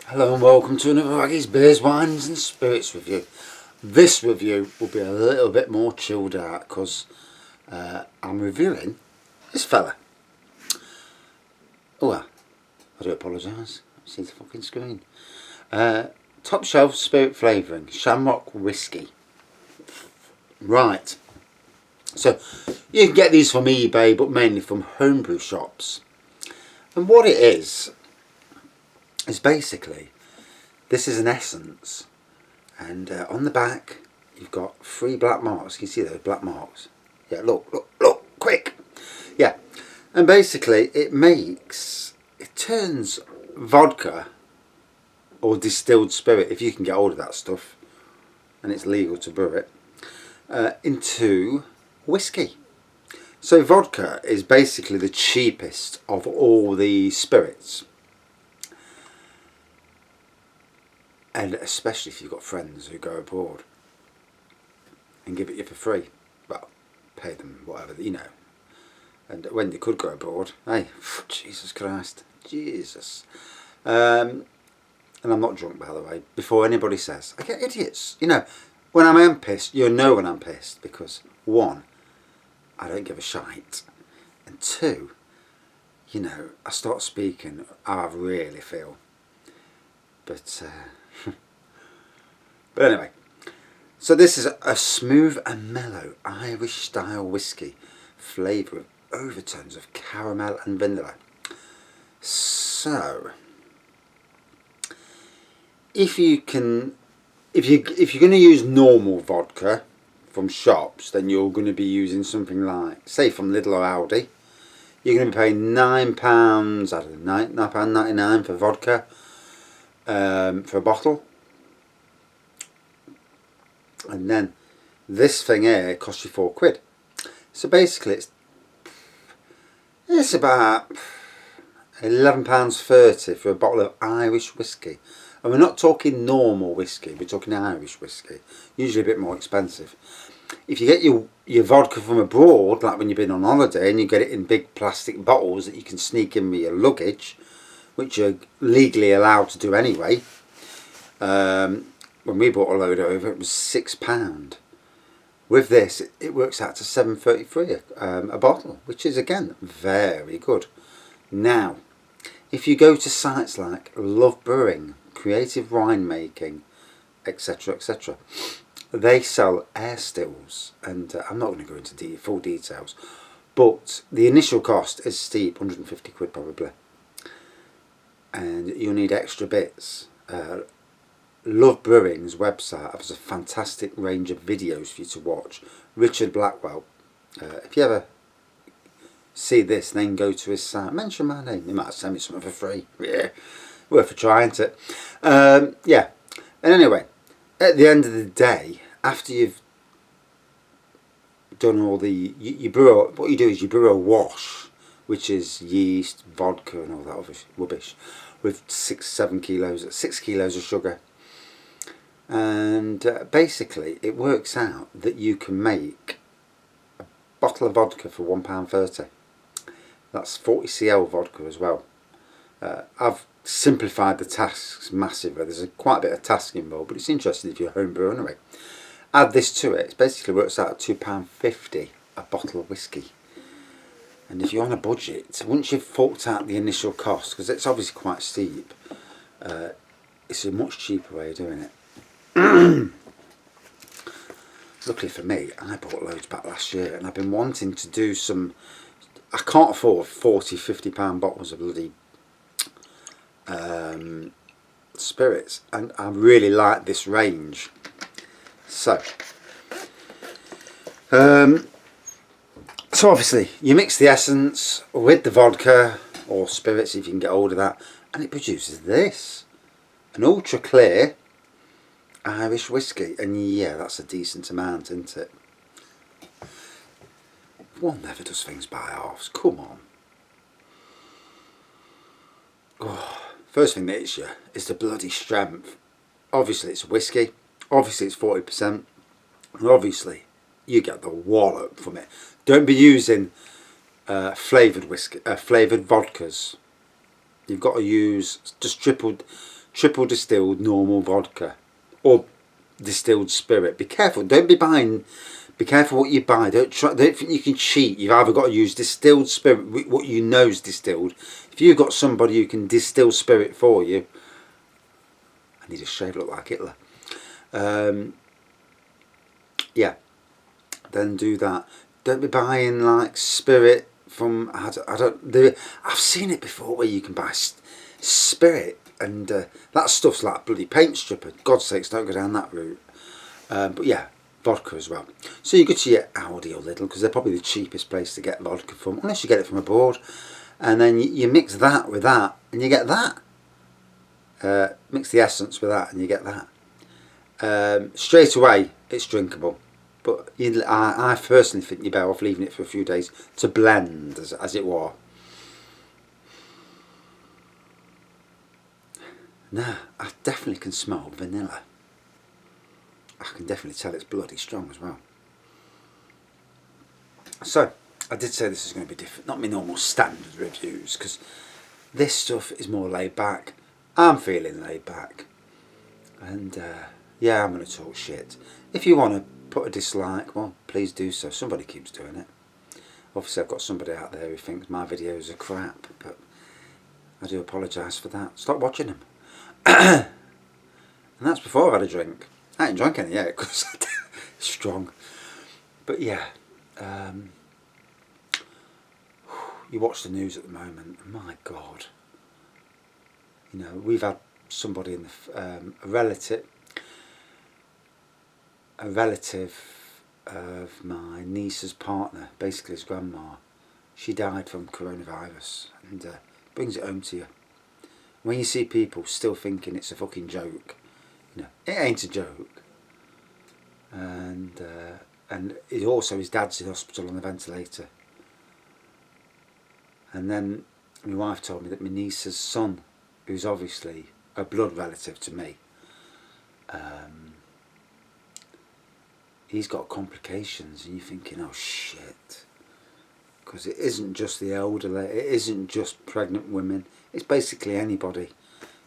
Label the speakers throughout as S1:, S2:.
S1: Hello and welcome to another Raggy's Beers, Wines and Spirits review. This review will be a little bit more chilled out because I'm reviewing this fella. Oh well, I do apologise. See the fucking screen. Top shelf spirit flavouring, Shamrock Whisky. Right. So you can get these from eBay, but mainly from homebrew shops. And what it is basically, this is an essence, and on the back you've got 3 black marks. You can see those black marks. Yeah, look, quick. Yeah, and basically it turns vodka or distilled spirit, if you can get hold of that stuff, and it's legal to brew it, into whiskey. So vodka is basically the cheapest of all the spirits. And especially if you've got friends who go abroad and give it you for free. Well, pay them whatever, you know. And when you could go abroad, hey, Jesus Christ, Jesus. And I'm not drunk, by the way, before anybody says. I get idiots. You know, when I'm pissed, you'll know when I'm pissed. Because, 1, I don't give a shite. And 2, you know, I start speaking how I really feel. But anyway, so this is a smooth and mellow Irish style whiskey, flavour of overtones of caramel and vanilla. So, if you're going to use normal vodka from shops, then you're going to be using something like, say, from Lidl or Aldi. You're going to be paying £9, I don't know, £9.99 for vodka. For a bottle, and then this thing here costs you £4. So basically it's about £11.30 for a bottle of Irish whiskey, and we're not talking normal whiskey, we're talking Irish whiskey, usually a bit more expensive. If you get your vodka from abroad, like when you've been on holiday and you get it in big plastic bottles that you can sneak in with your luggage, which you're legally allowed to do anyway. When we bought a load over, it was £6. With this, it works out to £7.33 a bottle, which is again very good. Now, if you go to sites like Love Brewing, Creative Winemaking, etc., etc., they sell air stills, and I'm not going to go into full details, but the initial cost is steep, £150 probably, and you'll need extra bits. Love Brewing's website has a fantastic range of videos for you to watch. Richard Blackwell, if you ever see this, then go to his site, mention my name, he might send me something for free. Yeah, worth a try, ain't it? Yeah, and anyway, at the end of the day, after you've done all you brew, what you do is you brew a wash, which is yeast, vodka and all that other rubbish, with 6 kilos of sugar. And basically it works out that you can make a bottle of vodka for £1.30. That's 40 cl vodka as well. I've simplified the tasks massively. There's quite a bit of task involved, but it's interesting if you're home brew anyway. Add this to it, it basically works out at £2.50 a bottle of whiskey. And if you're on a budget, once you've forked out the initial cost, because it's obviously quite steep, it's a much cheaper way of doing it. Luckily for me, I bought loads back last year, and I've been wanting to do some. I can't afford £40–50 bottles of bloody spirits, and I really like this range. So obviously you mix the essence with the vodka or spirits if you can get hold of that, and it produces this, an ultra clear Irish whiskey. And yeah, that's a decent amount, isn't it? One never does things by halves, come on. Oh, first thing that hits you is the bloody strength. Obviously it's whiskey, obviously it's 40%, and obviously you get the wallop from it. Don't be using flavoured vodkas. You've got to use just triple distilled normal vodka or distilled spirit. Be careful. Don't be buying. Be careful what you buy. Don't think you can cheat. You've either got to use distilled spirit, what you know is distilled. If you've got somebody who can distill spirit for you, I need a shade look like Hitler. Yeah, then do that. Don't be buying like spirit from I've seen it before where you can buy spirit and that stuff's like bloody paint stripper. God's sakes, don't go down that route. But yeah, vodka as well. So you go to your Aldi or Lidl because they're probably the cheapest place to get vodka from, unless you get it from abroad. And then you mix that with that, and you get that. Mix the essence with that, and you get that. Straight away, it's drinkable. But I personally think you're better off leaving it for a few days to blend, as it were. Now, I definitely can smell vanilla. I can definitely tell it's bloody strong as well. So, I did say this is going to be different. Not my normal standard reviews, because this stuff is more laid back. I'm feeling laid back. And, yeah, I'm going to talk shit. If you want to put a dislike, well, please do so. Somebody keeps doing it. Obviously, I've got somebody out there who thinks my videos are crap, but I do apologise for that. Stop watching them. And that's before I had a drink. I ain't drunk any yet because it's strong. But yeah, you watch the news at the moment. My God, you know, we've had somebody in the a relative of my niece's partner, basically his grandma. She died from coronavirus, and brings it home to you. When you see people still thinking it's a fucking joke, you know, it ain't a joke. And it also, his dad's in hospital on a ventilator. And then my wife told me that my niece's son, who's obviously a blood relative to me, he's got complications, and you're thinking, oh shit. Because it isn't just the elderly, it isn't just pregnant women, it's basically anybody.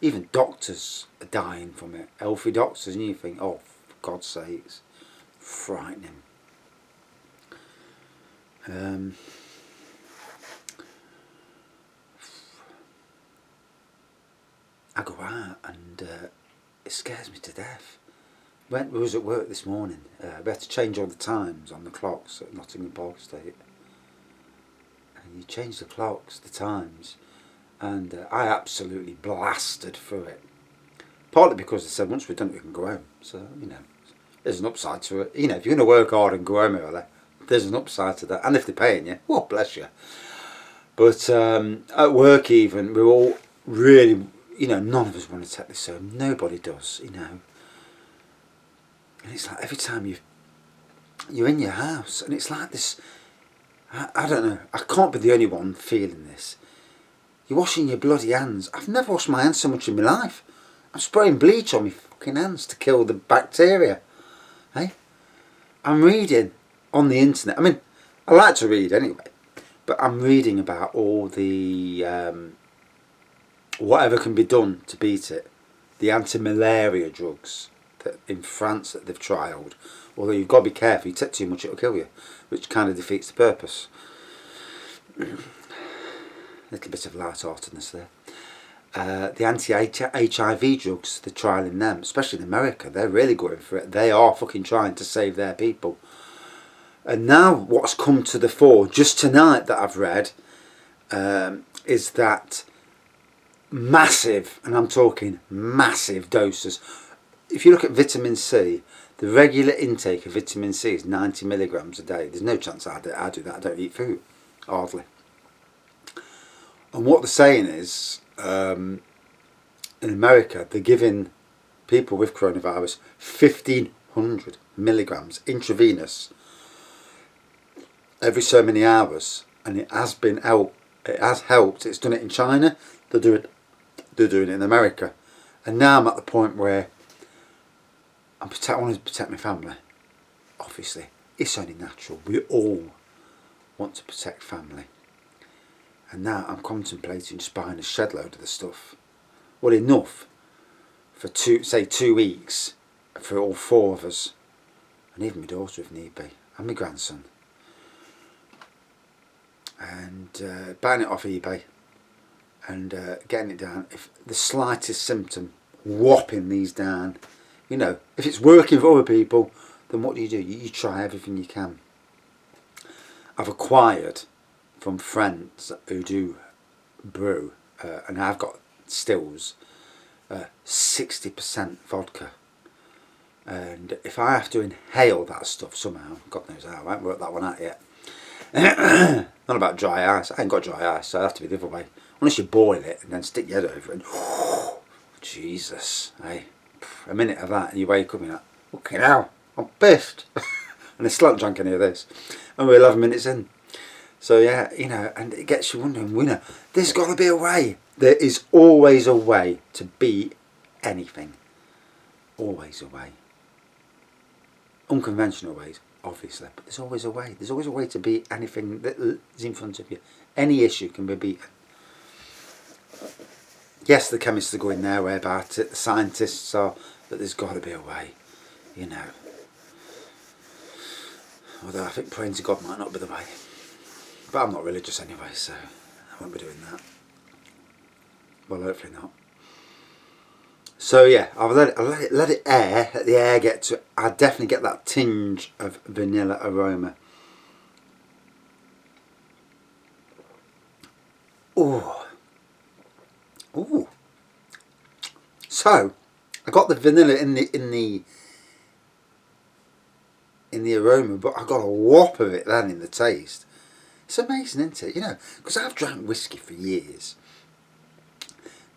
S1: Even doctors are dying from it, healthy doctors, and you think, oh, for God's sakes, frightening. I go out and it scares me to death. When we was at work this morning, we had to change all the times on the clocks at Nottingham Park Estate. And you change the clocks, the times, and I absolutely blasted through it. Partly because they said once we're done we can go home. So, you know, there's an upside to it. You know, if you're going to work hard and go home early, there's an upside to that. And if they're paying you, oh, bless you. But at work even, we're all really, you know, none of us want to take this home. Nobody does, you know. And it's like every time you're in your house, and it's like this, I don't know, I can't be the only one feeling this. You're washing your bloody hands. I've never washed my hands so much in my life. I'm spraying bleach on my fucking hands to kill the bacteria. Hey? I'm reading on the internet. I mean, I like to read anyway. But I'm reading about all the, whatever can be done to beat it. The anti-malaria drugs that in France that they've trialled. Although you've got to be careful, you take too much it'll kill you. Which kind of defeats the purpose. Little bit of light-heartedness there. The anti-HIV drugs, they're trialling them, especially in America. They're really going for it. They are fucking trying to save their people. And now what's come to the fore, just tonight that I've read, is that massive, and I'm talking massive doses. If you look at vitamin C, the regular intake of vitamin C is 90 milligrams a day. There's no chance I do that. I don't eat food, hardly. And what they're saying is, in America, they're giving people with coronavirus 1,500 milligrams intravenous every so many hours, and it has been helped. It has helped. It's done it in China. They're doing it in America, and now I'm at the point where I want to protect my family. Obviously, it's only natural. We all want to protect family. And now I'm contemplating just buying a shed load of the stuff. Well, enough for say 2 weeks for all 4 of us, and even my daughter if need be, and my grandson, and buying it off eBay and getting it down. If the slightest symptom, whopping these down. You know, if it's working for other people, then what do? You try everything you can. I've acquired from friends who do brew, and I've got stills, 60% vodka. And if I have to inhale that stuff somehow, God knows how, I haven't worked that one out yet. Not about dry ice. I ain't got dry ice, so I have to be the other way. Unless you boil it and then stick your head over it. And, Jesus, hey, a minute of that and you wake up and you're like, fucking hell, I'm pissed. And I still haven't drank any of this. And we're 11 minutes in. So yeah, you know, and it gets you wondering, you know, there's got to be a way. There is always a way to beat anything. Always a way. Unconventional ways, obviously, but there's always a way. There's always a way to beat anything that is in front of you. Any issue can be beaten. Yes, the chemists are going their way about it, the scientists are, but there's got to be a way, you know. Although I think praying to God might not be the way. But I'm not religious anyway, so I won't be doing that. Well, hopefully not. So yeah, I'll let it air, let the air get to it. I definitely get that tinge of vanilla aroma. Ooh. Ooh. So, I got the vanilla in the aroma, but I got a whop of it then in the taste. It's amazing, isn't it? You know, because I've drank whiskey for years.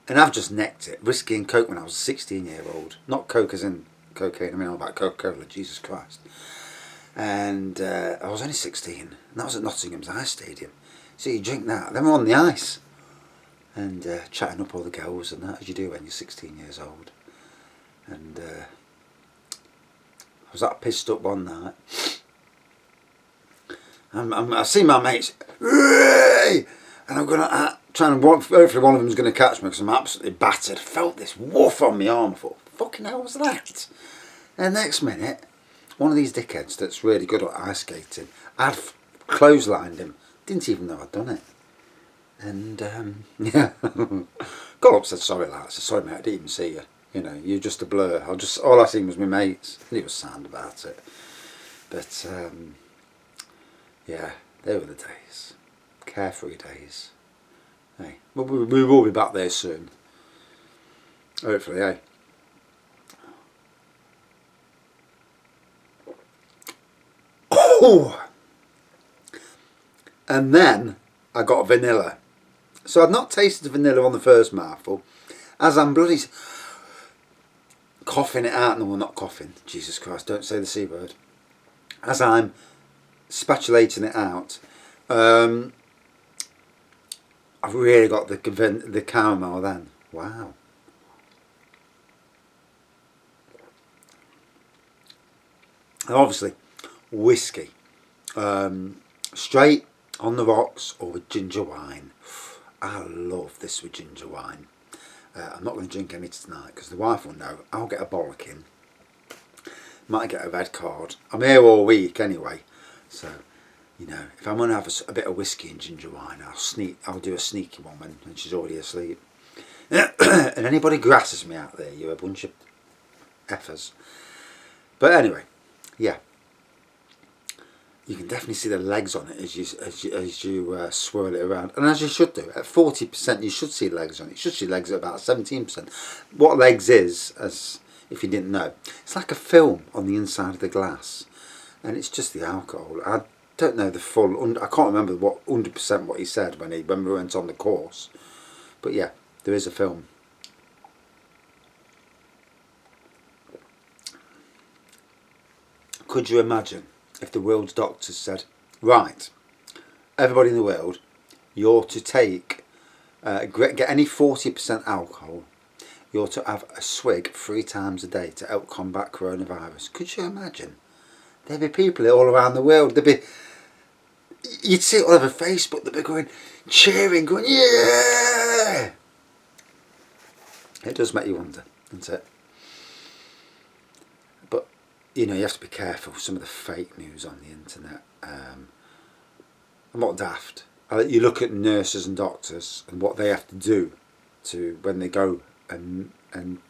S1: And I've just necked it. Whiskey and Coke when I was a 16-year-old. Not Coke as in cocaine, I mean all about Coca-Cola, Jesus Christ. And I was only 16, and that was at Nottingham's Ice Stadium. So you drink that, then we're on the ice. And chatting up all the girls and that, as you do when you're 16 years old. And I was that pissed up one night. I see my mates, "Hooray!" And I'm going to try and hopefully one of them's going to catch me because I'm absolutely battered. I felt this woof on my arm. I thought, fucking hell was that? And the next minute, one of these dickheads that's really good at ice skating, I'd clotheslined him, didn't even know I'd done it. And yeah, got up, said sorry lads, I said sorry mate, I didn't even see you. You know, you're just a blur. All I seen was my mates, and he was sound about it. But yeah, they were the days, carefree days. Hey, we will be back there soon. Hopefully, eh? Oh! And then I got vanilla. So I'd not tasted the vanilla on the first mouthful. As I'm bloody coughing it out, no, well, not coughing, Jesus Christ, don't say the C word. As I'm spatulating it out, I've really got the caramel then. Wow. And obviously, whiskey. Straight on the rocks or with ginger wine. I love this with ginger wine. I'm not going to drink any tonight because the wife will know. I'll get a bollocking. Might get a red card. I'm here all week anyway. So, you know, if I'm going to have a bit of whiskey and ginger wine, I'll do a sneaky one when she's already asleep. And anybody grasses me out there, you're a bunch of effers. But anyway, yeah. You can definitely see the legs on it as you swirl it around, and as you should do. At 40%, you should see legs on it. You should see legs at about 17%. What legs is, as if you didn't know, it's like a film on the inside of the glass, and it's just the alcohol. I don't know the full. I can't remember what 100% what he said when we went on the course, but yeah, there is a film. Could you imagine if the world's doctors said, right, everybody in the world, you're to take, get any 40% alcohol, you're to have a swig 3 times a day to help combat coronavirus. Could you imagine? There'd be people all around the world, you'd see it all over Facebook, they'd be going, cheering, going, yeah! It does make you wonder, doesn't it? But, you know, you have to be careful. Some of the fake news on the internet. I'm not daft. You look at nurses and doctors and what they have to do to when they go and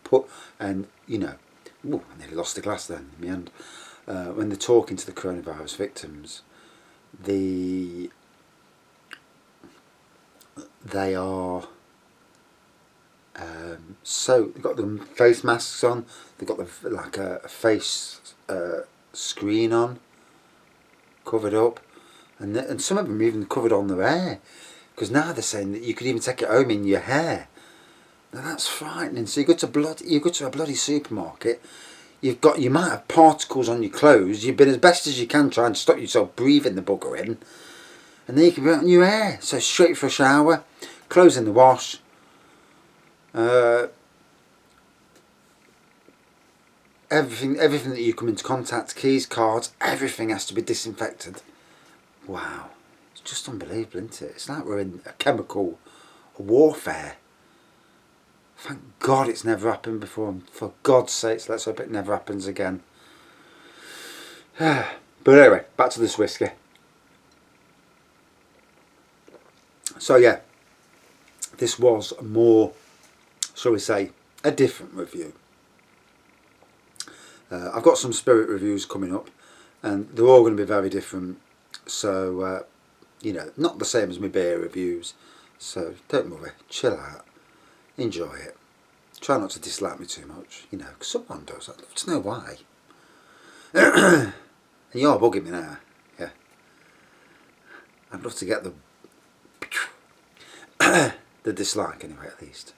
S1: put, and you know, ooh, I nearly lost the glass then in the end. When they're talking to the coronavirus victims, they are so they've got the face masks on, they've got the like a face screen on, covered up, and some of them even covered on their hair, because now they're saying that you could even take it home in your hair. Now that's frightening. So you go to a bloody supermarket, you might have particles on your clothes. You've been as best as you can trying to stop yourself breathing the bugger in, and then you can be on your hair. So straight for a shower, clothes in the wash. Everything that you come into contact, keys, cards, everything has to be disinfected. Wow, it's just unbelievable, isn't it? It's like we're in a chemical warfare. Thank God it's never happened before, and for God's sakes, let's hope it never happens again. But anyway, back to this whiskey. So yeah, this was more, shall we say, a different review. I've got some spirit reviews coming up, and they're all going to be very different. So, you know, not the same as my beer reviews. So don't worry, chill out, enjoy it. Try not to dislike me too much, you know, because someone does. I'd love to know why. And you're bugging me now, yeah. I'd love to get the dislike anyway, at least.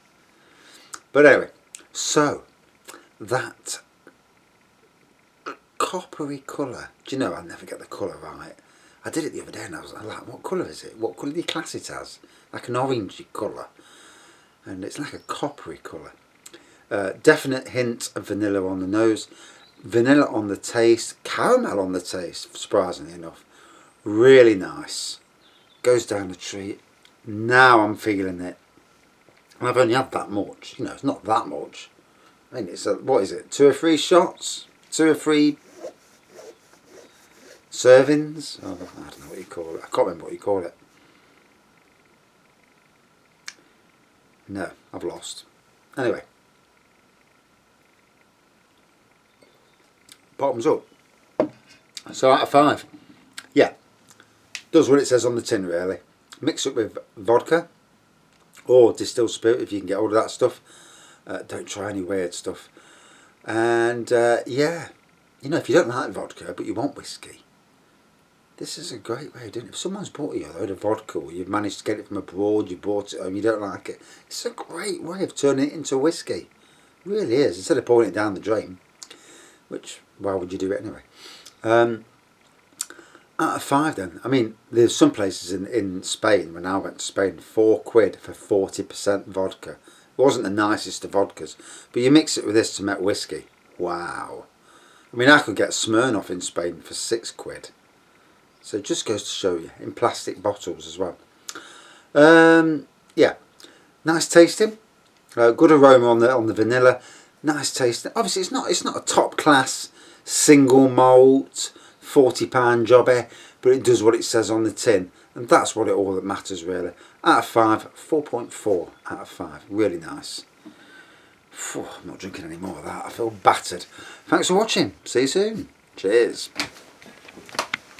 S1: But anyway, so that coppery colour. Do you know, I never get the colour right. I did it the other day and I was like, what colour is it? What colour do you class it as? Like an orangey colour. And it's like a coppery colour. Definite hint of vanilla on the nose. Vanilla on the taste. Caramel on the taste, surprisingly enough. Really nice. Goes down the tree. Now I'm feeling it. And I've only had that much. You know, it's not that much. I mean, it's what is it? 2 or 3 shots? 2 or 3 servings? Oh, I don't know what you call it. I can't remember what you call it. No, I've lost. Anyway. Bottoms up. So out of 5. Yeah. Does what it says on the tin really. Mix it with vodka or distilled spirit if you can get hold of that stuff. Don't try any weird stuff. And yeah, you know, if you don't like vodka but you want whiskey, this is a great way of doing it. If someone's bought you a load of vodka or you've managed to get it from abroad, you bought it home, you don't like it, it's a great way of turning it into whiskey. It really is. Instead of pouring it down the drain, which, why would you do it anyway? Out of 5 then. I mean, there's some places in Spain, when I went to Spain, £4 for 40% vodka. It wasn't the nicest of vodkas, but you mix it with this to make whiskey. Wow. I mean, I could get Smirnoff in Spain for £6. So it just goes to show you, in plastic bottles as well. Yeah, nice tasting. Good aroma on the vanilla. Nice tasting. Obviously, it's not a top class single malt £40 jobby, but it does what it says on the tin, and that's what it all that matters really. Out of 5, 4.4 out of 5. Really nice. I'm not drinking any more of that. I feel battered. Thanks for watching. See you soon. Cheers.